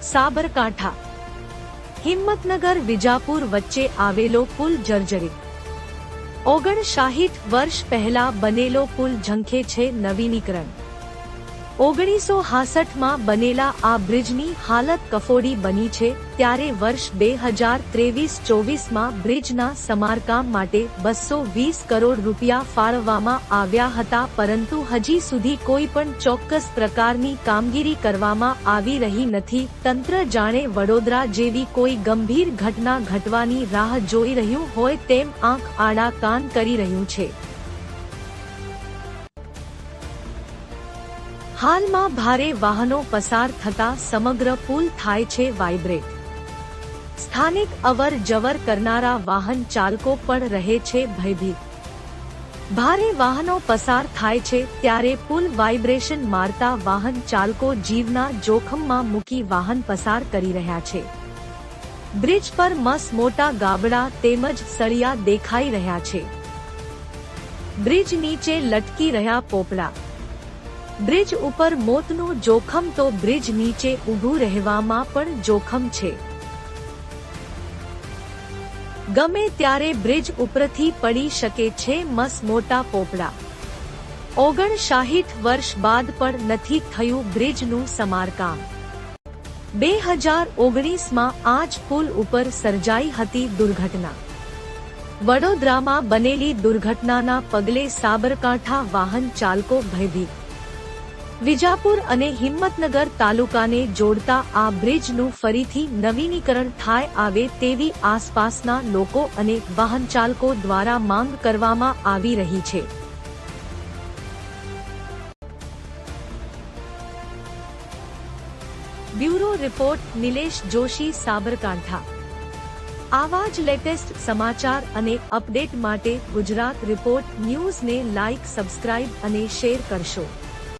સાબરકાંઠા હિંમતનગર વિજાપુર વચ્ચે આવેલો પુલ જર્જરિત 59 વર્ષ પહેલા બનેલો પુલ ઝંખે છે નવીનીકરણ 1966 માં બનેલા આ બ્રિજની હાલત કફોડી બની છે ત્યારે વર્ષ 2023-24 માં બ્રિજના સમારકામ માટે 220 કરોડ રૂપિયા ફાળવવામાં આવ્યા હતા પરંતુ હજી સુધી કોઈ પણ ચોક્કસ પ્રકારની કામગીરી કરવામાં આવી રહી નથી। તંત્ર જાણે વડોદરા જેવી કોઈ ગંભીર ઘટના ઘટવાની રાહ જોઈ રહ્યું હોય તેમ આંખ આડા કાન કરી રહ્યું છે। હાલમાં ભારે વાહનો પસાર થતા સમગ્ર પુલ થાય છે વાઇબ્રેટ। સ્થાનિક અવર જવર કરનારા વાહન ચાલકો પણ રહે છે ભયભીત। ભારે વાહનો પસાર થાય છે ત્યારે પુલ વાઇબ્રેશન મારતા વાહન ચાલકો જીવના જોખમમાં મૂકી વાહન પસાર કરી રહ્યા છે। બ્રિજ પર મસ મોટા ગાબડા તેમજ સળિયા દેખાઈ રહ્યા છે। બ્રિજ નીચે લટકી રહ્યા પોપડા। બ્રિજ ઉપર મોતનું જોખમ તો બ્રિજ નીચે ઊભું રહેવામાં પણ જોખમ છે। ગમે ત્યારે બ્રિજ ઉપરથી પડી શકે છે મસ મોટા પોપડા। 59 વર્ષ બાદ પણ નથી થયું બ્રિજનું સમારકામ। 2019માં આ જ પુલ ઉપર સર્જાઈ હતી દુર્ઘટના। વડોદરામાં બનેલી દુર્ઘટનાના પગલે સાબરકાંઠા વાહન ચાલકો ભયભીત। વિજાપુર અને હિંમતનગર તાલુકાને જોડતા આ બ્રિજનું ફરીથી નવીનીકરણ થાય આવે તેવી આસપાસના લોકો અને વાહન ચાલકો દ્વારા માંગ કરવામાં આવી રહી છે। Bureau report Nilesh Joshi Sabarkantha. આવા જ લેટેસ્ટ સમાચાર અને અપડેટ માટે ગુજરાત રિપોર્ટ ન્યૂઝને લાઇક સબસ્ક્રાઇબ અને શેર કરશો।